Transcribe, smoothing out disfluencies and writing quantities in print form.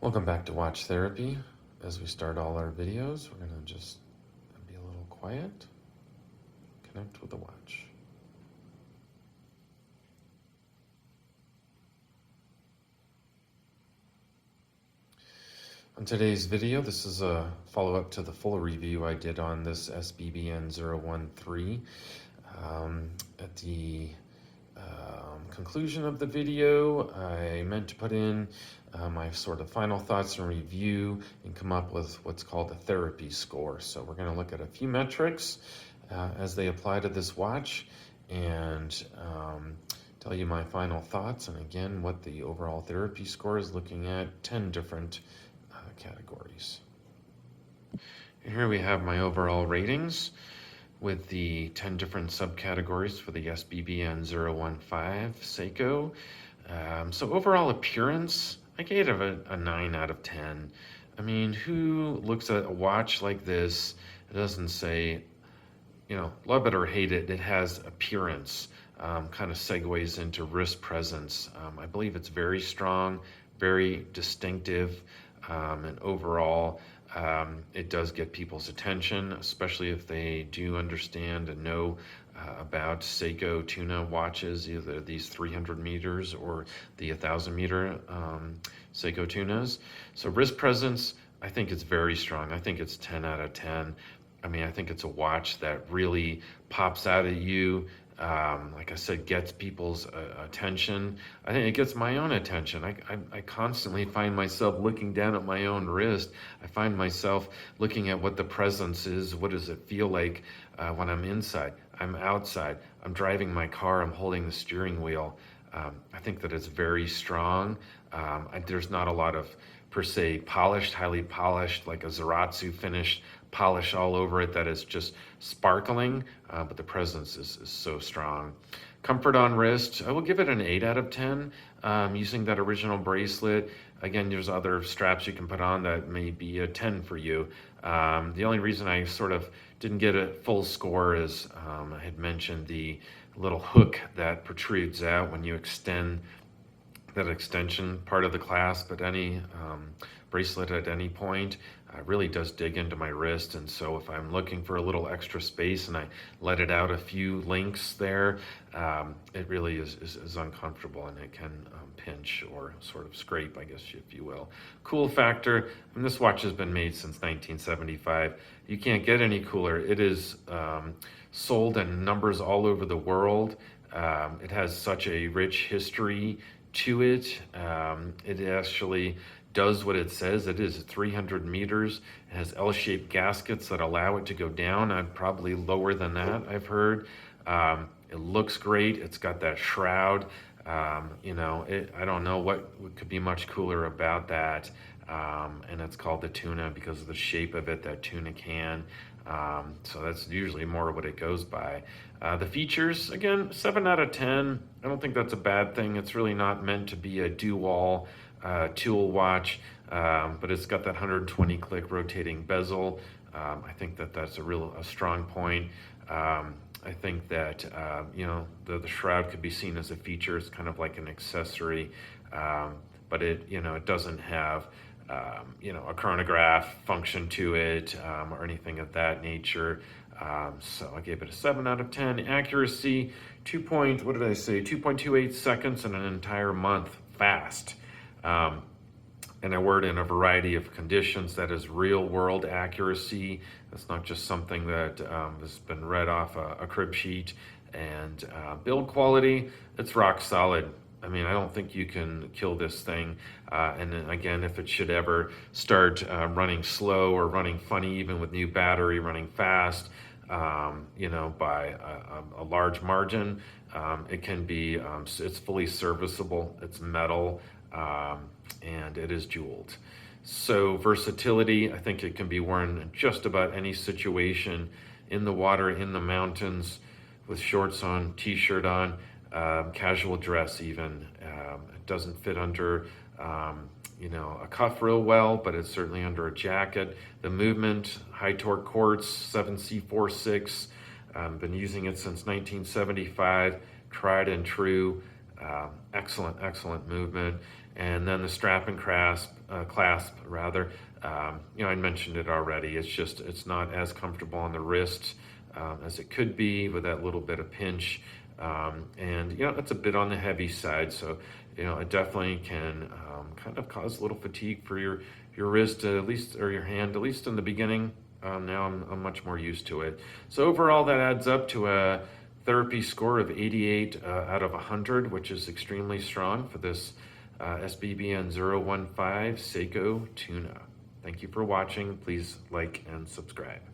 Welcome back to Watch Therapy. As we start all our videos, we're going to just be a little quiet, connect with the watch. On today's video, this is a follow-up to the full review I did on this SBBN015. At the conclusion of the video, I meant to put in my sort of final thoughts and review and come up with what's called a therapy score. So we're going to look at a few metrics as they apply to this watch and tell you my final thoughts, and again what the overall therapy score is, looking at 10 different categories. Here we have my overall ratings with the 10 different subcategories for the SBBN015 Seiko. So overall appearance, I gave it a 9 out of 10. I mean, who looks at a watch like this, it doesn't say, you know, love it or hate it, it has appearance, kind of segues into wrist presence. I believe it's very strong, very distinctive, and overall, it does get people's attention, especially if they do understand and know about Seiko Tuna watches, either these 300 meters or the 1,000 meter Seiko Tunas. So wrist presence, I think it's very strong. I think it's 10 out of 10. I mean, I think it's a watch that really pops out at you. Like I said, gets people's attention. I think it gets my own attention. I constantly find myself looking down at my own wrist. I find myself looking at what the presence is. What does it feel like when I'm inside? I'm outside. I'm driving my car. I'm holding the steering wheel. I think that it's very strong. There's not a lot of, per se, polished, highly polished, like a Zaratsu finished polish all over it that is just sparkling, but the presence is so strong. Comfort on wrist, I will give it an 8 out of 10. Using that original bracelet, again, there's other straps you can put on that may be a 10 for you. The only reason I sort of didn't get a full score is I had mentioned the little hook that protrudes out when you extend that extension part of the clasp at any bracelet at any point. Really does dig into my wrist, and so if I'm looking for a little extra space and I let it out a few links there, it really is uncomfortable, and it can pinch or sort of scrape, I guess, if you will. Cool factor, and this watch has been made since 1975. You can't get any cooler. It is sold in numbers all over the world. It has such a rich history to it. It actually does what it says. It is 300 meters. It has L-shaped gaskets that allow it to go down. I'd probably lower than that, I've heard. It looks great. It's got that shroud. You know, I don't know what could be much cooler about that. And it's called the Tuna because of the shape of it, that tuna can. So that's usually more what it goes by. The features, again, 7 out of 10. I don't think that's a bad thing. It's really not meant to be a do-all tool watch, but it's got that 120 click rotating bezel. I think that that's a strong point. I think that you know, the shroud could be seen as a feature. It's kind of like an accessory, but it, you know, it doesn't have you know, a chronograph function to it or anything of that nature. So I gave it a 7 out of 10. Accuracy, 2.28 seconds in an entire month, fast. And I worked in a variety of conditions. That is real world accuracy. That's not just something that has been read off a crib sheet. And build quality, it's rock solid. I mean, I don't think you can kill this thing. And then again, if it should ever start running slow or running funny, even with new battery, running fast, you know, by a large margin, it can be, it's fully serviceable, it's metal, and it is jeweled. So versatility, I think it can be worn in just about any situation, in the water, in the mountains, with shorts on, t-shirt on, casual dress even. It doesn't fit under you know, a cuff real well, but it's certainly under a jacket. The movement, high torque quartz, 7C46, been using it since 1975, tried and true. Excellent movement. And then the strap and clasp rather, I mentioned it already. It's not as comfortable on the wrist as it could be with that little bit of pinch. And it's a bit on the heavy side, so it definitely can kind of cause a little fatigue for your wrist at least, or your hand, at least in the beginning. Now I'm much more used to it. So overall, that adds up to a therapy score of 88 out of 100, which is extremely strong for this SBBN015 Seiko Tuna. Thank you for watching. Please like and subscribe.